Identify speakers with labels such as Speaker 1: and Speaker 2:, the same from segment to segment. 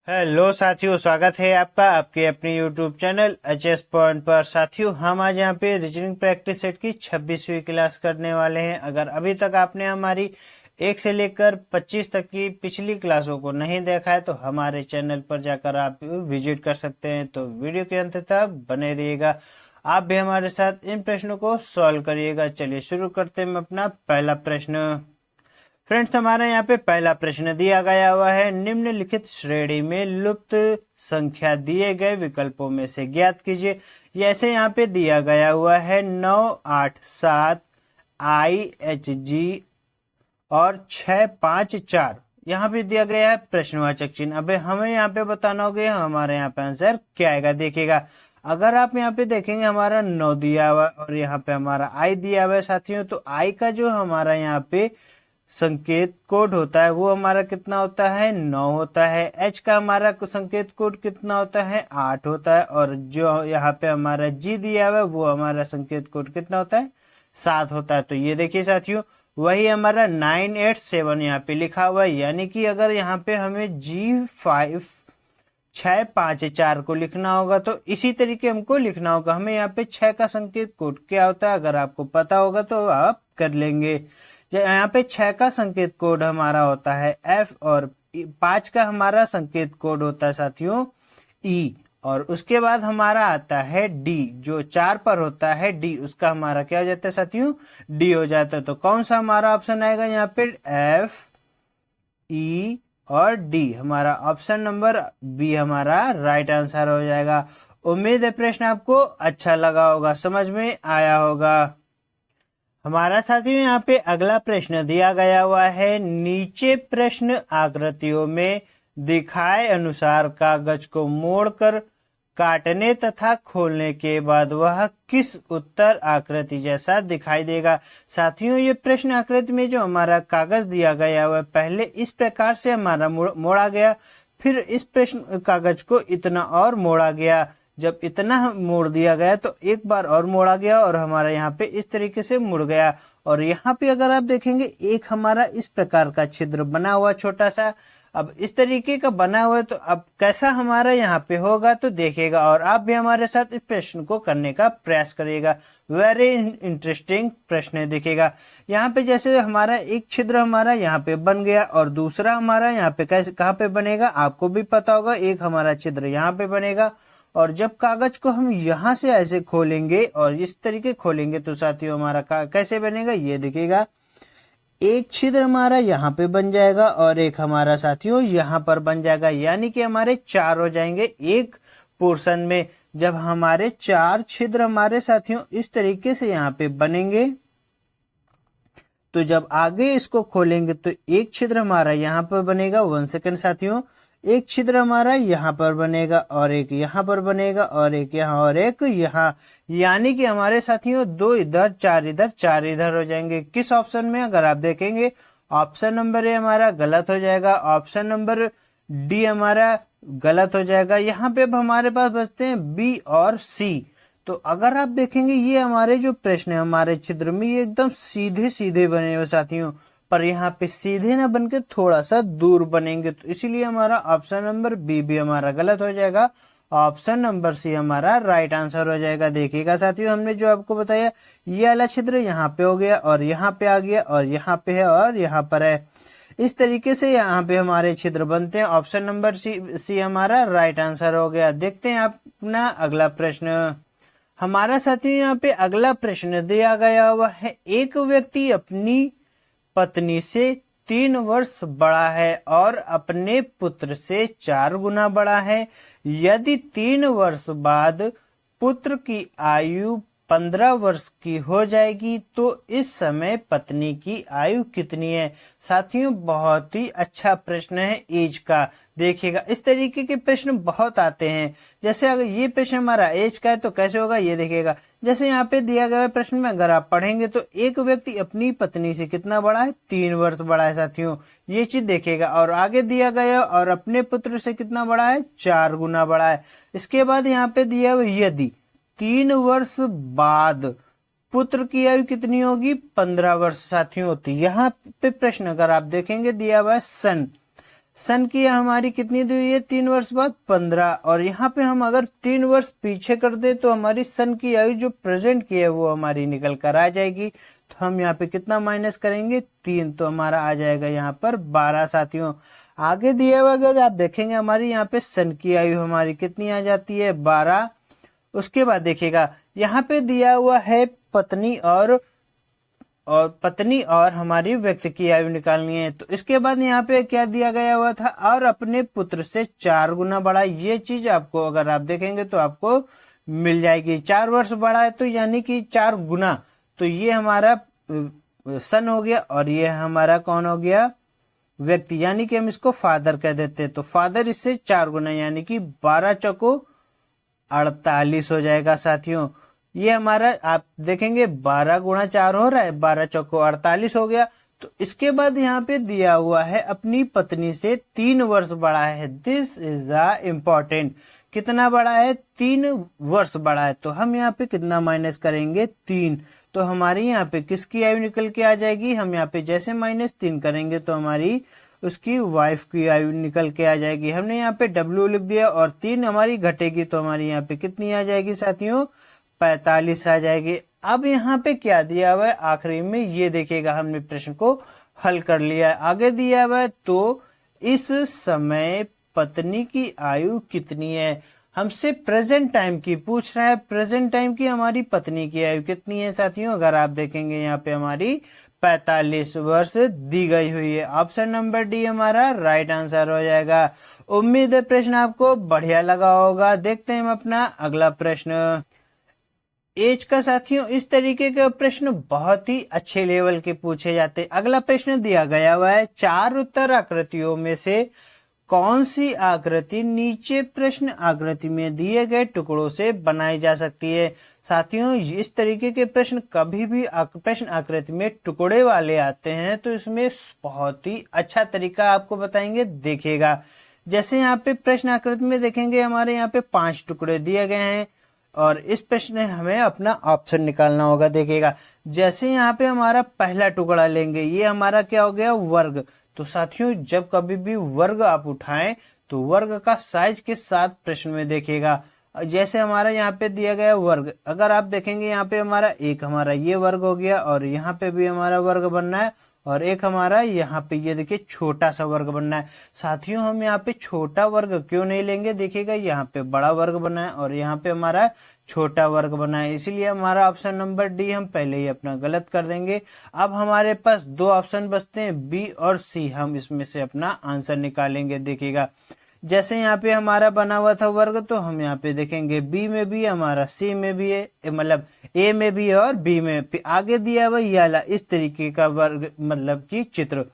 Speaker 1: Hello साथियों, स्वागत है आपका आपके अपने यूट्यूब चैनल एचएस पॉइंट पर। साथियों, हम आज यहाँ पे रीजनिंग प्रैक्टिस सेट की 26वीं क्लास करने वाले हैं। अगर अभी तक आपने हमारी 1 से लेकर 25 तक की पिछली क्लासों को नहीं देखा है तो हमारे चैनल पर जाकर आप विजिट कर सकते हैं। तो वीडियो के अंत तक बने रहिएगा, आप भी हमारे साथ इन प्रश्नों को सॉल्व करिएगा। चलिए शुरू करते हैं अपना पहला प्रश्न। फ्रेंड्स, हमारे यहाँ पे पहला प्रश्न दिया गया हुआ है, निम्नलिखित श्रेणी में लुप्त संख्या दिए गए विकल्पों में से ज्ञात कीजिए। जैसे यहाँ पे दिया गया हुआ है 9, 8, 7, IHG और 6, 5, 4। यहाँ पे दिया गया है प्रश्नवाचक चिन्ह। अबे हमें यहाँ पे बताना होगा हमारे यहाँ पे आंसर क्या आएगा। देखिएगा, अगर आप यहाँ पे देखेंगे हमारा 9 दिया हुआ और यहाँ पे हमारा I दिया हुआ है साथियों, तो I का जो हमारा यहाँ पे संकेत कोड होता है वो हमारा कितना होता है, 9 होता है। H का हमारा संकेत कोड कितना होता है, 8 होता है। और जो यहाँ पे हमारा G दिया हुआ है वो हमारा संकेत कोड कितना होता है, 7 होता है। तो ये देखिए साथियों, वही हमारा 987 यहाँ पे लिखा हुआ है। यानी कि अगर यहाँ पे हमें G5 6, 5, 4 को लिखना होगा तो इसी तरीके हमको लिखना होगा। हमें यहाँ पे 6 का संकेत कोड क्या होता है अगर आपको पता होगा तो आप कर लेंगे। यहाँ पे 6 का संकेत कोड हमारा होता है F और 5 का हमारा संकेत कोड होता है साथियों E। और उसके बाद हमारा आता है D, जो 4 पर होता है D, उसका हमारा क्या हो जाता है साथियों, D हो जाता है। तो कौन सा हमारा ऑप्शन आएगा यहाँ पे, F, E और डी। हमारा ऑप्शन नंबर बी हमारा राइट आंसर हो जाएगा। उम्मीद है प्रश्न आपको अच्छा लगा होगा, समझ में आया होगा। हमारा साथियों यहाँ पे अगला प्रश्न दिया गया हुआ है, नीचे प्रश्न आकृतियों में दिखाए अनुसार कागज को मोड़कर काटने तथा खोलने के बाद वह किस उत्तर आकृति जैसा दिखाई देगा। साथियों, ये प्रश्न आकृति में जो हमारा कागज दिया गया हुआ है, पहले इस प्रकार से हमारा मोड़ा गया, फिर इस प्रश्न कागज को इतना और मोड़ा गया। जब इतना मोड़ दिया गया तो एक बार और मोड़ा गया और हमारा यहाँ पे इस तरीके से मुड़ गया। और यहाँ पे अगर आप देखेंगे एक हमारा इस प्रकार का छिद्र बना हुआ छोटा सा, अब इस तरीके का बना हुआ है तो अब कैसा हमारा यहाँ पे होगा तो देखिएगा। और आप भी हमारे साथ इस प्रश्न को करने का प्रयास करिएगा। वेरी इंटरेस्टिंग प्रश्न है। देखिएगा यहाँ पे जैसे हमारा एक छिद्र हमारा यहाँ पे बन गया और दूसरा हमारा यहाँ पे कैसे कहाँ पे बनेगा आपको भी पता होगा। एक हमारा छिद्र यहाँ पे बनेगा और जब कागज को हम यहाँ से ऐसे खोलेंगे और इस तरीके खोलेंगे तो साथियों हमारा कैसे बनेगा, ये देखिएगा। एक छिद्र हमारा यहाँ पे बन जाएगा और एक हमारा साथियों यहाँ पर बन जाएगा। यानी कि हमारे 4 हो जाएंगे एक पोर्शन में। जब हमारे 4 छिद्र हमारे साथियों इस तरीके से यहाँ पे बनेंगे तो जब आगे इसको खोलेंगे तो एक छिद्र हमारा यहाँ पर बनेगा। 1 सेकंड साथियों, एक छिद्र हमारा यहाँ पर बनेगा और एक यहाँ पर बनेगा और एक यहाँ और एक यहाँ। यानी कि हमारे साथियों 2 इधर 4 इधर 4 इधर हो जाएंगे। किस ऑप्शन में अगर आप देखेंगे, ऑप्शन नंबर ए हमारा गलत हो जाएगा, ऑप्शन नंबर डी हमारा गलत हो जाएगा। यहाँ पे अब हमारे पास बचते हैं बी और सी। तो अगर आप देखेंगे ये हमारे जो प्रश्न है हमारे छिद्र में ये एकदम सीधे सीधे बने हुए साथियों, पर यहाँ पे सीधे ना बन के थोड़ा सा दूर बनेंगे। तो इसीलिए हमारा ऑप्शन नंबर बी भी हमारा गलत हो जाएगा। ऑप्शन नंबर सी हमारा राइट आंसर हो जाएगा। देखिएगा साथियों, हमने जो आपको बताया ये वाला छिद्र यहाँ पे हो गया और यहाँ पे आ गया और यहाँ पे है और यहाँ पर है। इस तरीके से यहाँ पे हमारे छिद्र बनते हैं। ऑप्शन नंबर सी हमारा राइट आंसर हो गया। देखते हैं अपना अगला प्रश्न। हमारा साथियों यहाँ पे अगला प्रश्न दिया गया हुआ है, एक व्यक्ति अपनी पत्नी से 3 वर्ष बड़ा है और अपने पुत्र से 4 गुना बड़ा है। यदि 3 वर्ष बाद पुत्र की आयु 15 वर्ष की हो जाएगी तो इस समय पत्नी की आयु कितनी है। साथियों, बहुत ही अच्छा प्रश्न है एज का। देखिएगा इस तरीके के प्रश्न बहुत आते हैं। जैसे अगर ये प्रश्न हमारा एज का है तो कैसे होगा, ये देखिएगा। जैसे यहाँ पे दिया गया प्रश्न में अगर आप पढ़ेंगे तो एक व्यक्ति अपनी पत्नी से कितना बड़ा है, 3 वर्ष बड़ा है साथियों, ये चीज देखिएगा। और आगे दिया गया और अपने पुत्र से कितना बड़ा है, 4 गुना बड़ा है। इसके बाद यहाँ पे दिया हुआ यदि 3 वर्ष बाद पुत्र की आयु कितनी होगी, 15 वर्ष साथियों होती। यहाँ पे प्रश्न अगर आप देखेंगे दिया हुआ है सन सन की हमारी कितनी दी हुई है 3 वर्ष बाद 15, और यहाँ पे हम अगर 3 वर्ष पीछे कर दे तो हमारी सन की आयु जो प्रेजेंट की है वो हमारी निकल कर आ जाएगी। तो हम यहाँ पे कितना माइनस करेंगे 3, तो हमारा आ जाएगा यहाँ पर 12 साथियों। आगे दिया हुआ अगर आप देखेंगे हमारी यहाँ पे सन की आयु हमारी कितनी आ जाती है 12। उसके बाद देखिएगा यहाँ पे दिया हुआ है पत्नी और हमारी व्यक्ति की आयु निकालनी है। तो इसके बाद यहाँ पे क्या दिया गया हुआ था, और अपने पुत्र से 4 गुना बड़ा। ये चीज आपको अगर आप देखेंगे तो आपको मिल जाएगी। 4 वर्ष बड़ा है तो यानी कि 4 गुना, तो ये हमारा सन हो गया, और ये हमारा कौन हो गया व्यक्ति, यानी कि हम इसको फादर कह देते हैं। तो फादर इससे 4 गुना यानी कि 12 चौको 48 हो जाएगा साथियों। ये हमारा आप देखेंगे 12 गुणा 4 हो रहा है, 12 चौको 48 हो गया। तो इसके बाद यहाँ पे दिया हुआ है अपनी पत्नी से 3 वर्ष बड़ा है। दिस इज द इम्पोर्टेंट, कितना बड़ा है 3 वर्ष बड़ा है। तो हम यहाँ पे कितना माइनस करेंगे 3, तो हमारी यहाँ पे किसकी आयु निकल के आ जाएगी। हम यहाँ पे जैसे -3 करेंगे तो हमारी उसकी वाइफ की आयु निकल के आ जाएगी। हमने यहाँ पे W लिख दिया और 3 हमारी घटेगी, तो हमारी यहाँ पे कितनी आ जाएगी साथियों 45 आ जाएगी। अब यहाँ पे क्या दिया हुआ है आखिरी में, ये देखिएगा हमने प्रश्न को हल कर लिया है। आगे दिया हुआ है तो इस समय पत्नी की आयु कितनी है, हमसे प्रेजेंट टाइम की पूछ रहा है। प्रेजेंट टाइम की हमारी पत्नी की आयु कितनी है साथियों, अगर आप देखेंगे यहाँ पे हमारी 45 वर्ष दी गई हुई है। ऑप्शन नंबर डी हमारा राइट आंसर हो जाएगा। उम्मीद है प्रश्न आपको बढ़िया लगा होगा। देखते हैं हम अपना अगला प्रश्न। एज का साथियों इस तरीके के प्रश्न बहुत ही अच्छे लेवल के पूछे जाते हैं। अगला प्रश्न दिया गया हुआ है 4 उत्तर आकृतियों में से कौन सी आकृति नीचे प्रश्न आकृति में दिए गए टुकड़ों से बनाई जा सकती है। साथियों इस तरीके के प्रश्न कभी भी प्रश्न आकृति में टुकड़े वाले आते हैं तो इसमें बहुत ही अच्छा तरीका आपको बताएंगे, देखिएगा। जैसे यहाँ पे प्रश्न आकृति में देखेंगे हमारे यहाँ पे 5 टुकड़े दिए गए हैं और इस प्रश्न में हमें अपना ऑप्शन निकालना होगा। देखिएगा जैसे यहाँ पे हमारा पहला टुकड़ा लेंगे, ये हमारा क्या हो गया वर्ग। तो साथियों जब कभी भी वर्ग आप उठाएं तो वर्ग का साइज के साथ प्रश्न में देखिएगा। जैसे हमारा यहाँ पे दिया गया वर्ग, अगर आप देखेंगे यहाँ पे हमारा एक हमारा ये वर्ग हो गया और यहाँ पे भी हमारा वर्ग बनना है और एक हमारा यहाँ पे ये देखिए छोटा सा वर्ग बनना है। साथियों हम यहाँ पे छोटा वर्ग क्यों नहीं लेंगे, देखिएगा यहाँ पे बड़ा वर्ग बना है और यहाँ पे हमारा छोटा वर्ग बना है, इसीलिए हमारा ऑप्शन नंबर डी हम पहले ही अपना गलत कर देंगे। अब हमारे पास 2 ऑप्शन बचते हैं बी और सी, हम इसमें से अपना आंसर निकालेंगे। देखिएगा जैसे यहाँ पे हमारा बना हुआ था वर्ग तो हम यहाँ पे देखेंगे बी में भी हमारा, सी में भी है, मतलब ए में भी है और बी में। आगे दिया हुआ ये वाला इस तरीके का वर्ग मतलब कि चित्र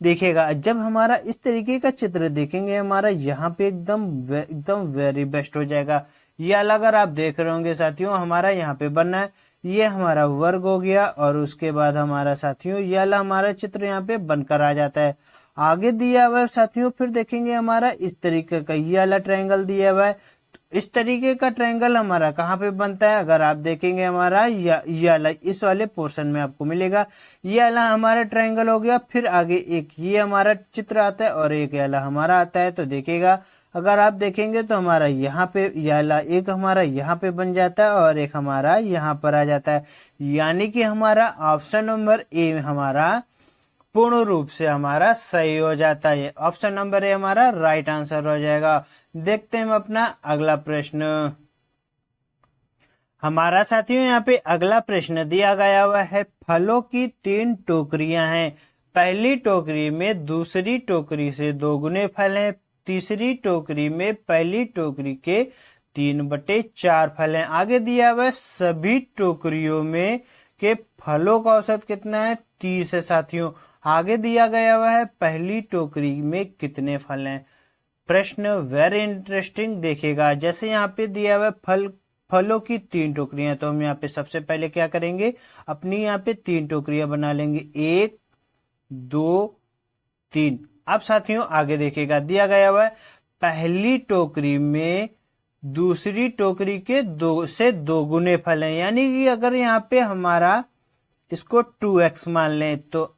Speaker 1: देखिएगा। जब हमारा इस तरीके का चित्र देखेंगे हमारा यहाँ पे एकदम वेरी बेस्ट हो जाएगा। ये वाला अगर आप देख रहे होंगे साथियों हमारा यहाँ पे बनना है, ये हमारा वर्ग हो गया और उसके बाद हमारा साथियों ये वाला हमारा चित्र यहाँ पे बनकर आ जाता है। आगे दिया हुआ है साथियों फिर देखेंगे हमारा इस तरीके का ये वाला ट्रायंगल दिया हुआ है। तो इस तरीके का ट्रायंगल हमारा कहाँ पे बनता है, अगर आप देखेंगे हमारा ये वाला इस वाले पोर्शन में आपको मिलेगा। ये वाला हमारा ट्रायंगल हो गया, फिर आगे एक ये हमारा चित्र आता है और एक वाला हमारा आता है। तो देखिएगा अगर आप देखेंगे तो हमारा यहाँ पे ये वाला एक हमारा यहाँ पे बन जाता है और एक हमारा यहाँ पर आ जाता है, यानी कि हमारा ऑप्शन नंबर ए हमारा पूर्ण रूप से हमारा सही हो जाता है। ऑप्शन नंबर ए हमारा राइट आंसर हो जाएगा। देखते हैं हम अपना अगला प्रश्न। हमारा साथियों यहाँ पे अगला प्रश्न दिया गया हुआ है फलों की 3 टोकरियां हैं। पहली टोकरी में दूसरी टोकरी से 2 गुने फल हैं, तीसरी टोकरी में पहली टोकरी के 3/4 फल हैं। आगे दिया हुआ है सभी टोकरियों में के फलों का औसत कितना है 30 है। साथियों आगे दिया गया हुआ है पहली टोकरी में कितने फल हैं। प्रश्न वेरी इंटरेस्टिंग, देखिएगा जैसे यहाँ पे दिया हुआ है फलों की 3 टोकरियां, तो हम यहाँ पे सबसे पहले क्या करेंगे अपनी यहाँ पे 3 टोकरियां बना लेंगे, 1 2 3। अब साथियों आगे देखिएगा दिया गया हुआ है पहली टोकरी में दूसरी टोकरी के 2 से 2 गुने फल हैं, यानी कि अगर यहाँ पे हमारा इसको 2x मान लें तो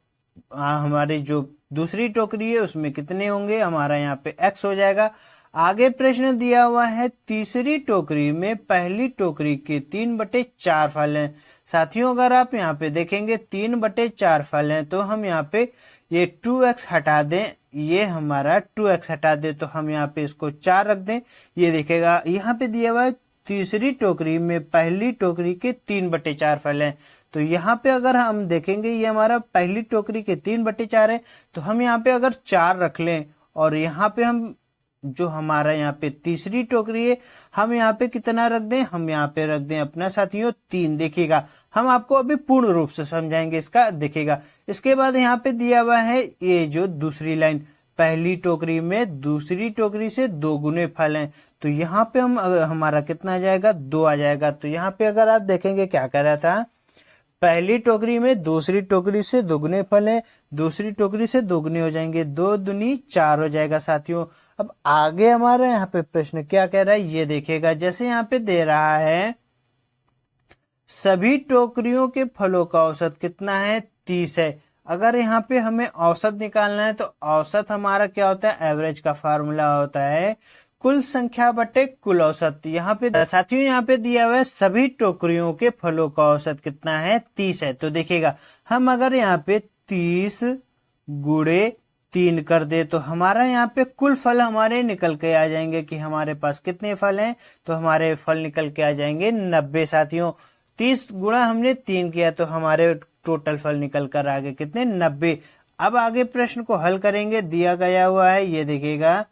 Speaker 1: हमारी जो दूसरी टोकरी है उसमें कितने होंगे, हमारा यहाँ पे x हो जाएगा। आगे प्रश्न दिया हुआ है तीसरी टोकरी में पहली टोकरी के 3/4 फल हैं। साथियों अगर आप यहाँ पे देखेंगे 3/4 फल हैं, तो हम यहाँ पे ये 2x हटा दें, ये हमारा 2x हटा दे तो हम यहाँ पे इसको 4 रख दें। ये देखेगा यहाँ पे दिया हुआ है तीसरी टोकरी में पहली टोकरी के 3/4 फल हैं, तो यहाँ पे अगर हम देखेंगे ये हमारा पहली टोकरी के 3/4 है, तो हम यहाँ पे अगर 4 रख लें और यहाँ पे हम जो हमारा यहाँ पे तीसरी टोकरी है हम यहाँ पे कितना रख दें, हम यहाँ पे रख दें अपना साथियों 3। देखिएगा हम आपको अभी पूर्ण रूप से समझाएंगे इसका। देखिएगा इसके बाद यहाँ पे दिया हुआ है ये जो दूसरी लाइन, पहली टोकरी में दूसरी टोकरी से 2 गुने फल हैं, तो यहाँ पे हमारा कितना आ जाएगा, 2 आ जाएगा। तो यहाँ पे अगर आप देखेंगे क्या कर रहा था, पहली टोकरी में दूसरी टोकरी से 2 गुने फल है, दूसरी टोकरी से 2 गुने हो जाएंगे, 2 दूनी 4 हो जाएगा साथियों। अब आगे हमारा यहाँ पे प्रश्न क्या कह रहा है ये देखिएगा, जैसे यहाँ पे दे रहा है सभी टोकरियों के फलों का औसत कितना है, 30 है। अगर यहाँ पे हमें औसत निकालना है तो औसत हमारा क्या होता है, एवरेज का फार्मूला होता है कुल संख्या बटे कुल औसत। यहाँ पे साथियों यहाँ पे दिया हुआ है सभी टोकरियों के फलों का औसत कितना है, 30 है। तो देखिएगा हम अगर यहाँ पे 30 गुणे 3 कर दे तो हमारा यहाँ पे कुल फल हमारे निकल के आ जाएंगे कि हमारे पास कितने फल हैं, तो हमारे फल निकल के आ जाएंगे 90 साथियों। 30 गुणा हमने 3 किया तो हमारे टोटल फल निकल कर आगे कितने, 90। अब आगे प्रश्न को हल करेंगे, दिया गया हुआ है ये देखिएगा,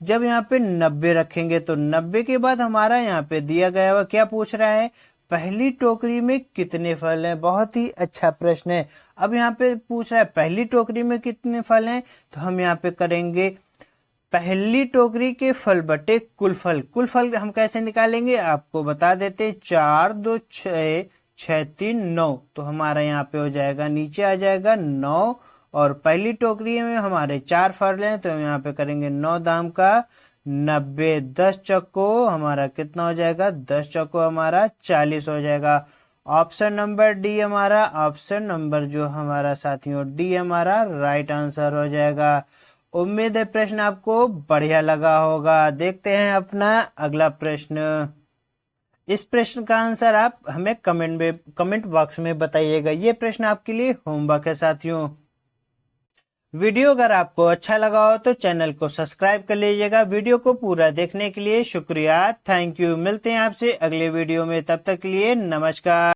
Speaker 1: जब यहाँ पे 90 रखेंगे तो 90 के बाद हमारा यहाँ पे दिया गया हुआ क्या पूछ रहा है, पहली टोकरी में कितने फल हैं। बहुत ही अच्छा प्रश्न है। अब यहाँ पे पूछ रहा है पहली टोकरी में कितने फल हैं, तो हम यहाँ पे करेंगे पहली टोकरी के फल बटे कुल फल। कुल फल हम कैसे निकालेंगे आपको बता देते, 4 2 6 6 3 9, तो हमारा यहाँ पे हो जाएगा नीचे आ जाएगा 9, और पहली टोकरी में हमारे 4 फल हैं तो हम यहाँ पे करेंगे 9 दाम का 90, 10 चक्को हमारा कितना हो जाएगा, 10 चक्को हमारा 40 हो जाएगा। ऑप्शन नंबर डी हमारा, ऑप्शन नंबर जो हमारा साथियों डी हमारा राइट आंसर हो जाएगा। उम्मीद है प्रश्न आपको बढ़िया लगा होगा। देखते हैं अपना अगला प्रश्न। इस प्रश्न का आंसर आप हमें कमेंट बॉक्स में बताइएगा। ये प्रश्न आपके लिए होमवर्क है साथियों। वीडियो अगर आपको अच्छा लगा हो तो चैनल को सब्सक्राइब कर लीजिएगा। वीडियो को पूरा देखने के लिए शुक्रिया, थैंक यू। मिलते हैं आपसे अगले वीडियो में, तब तक के लिए नमस्कार।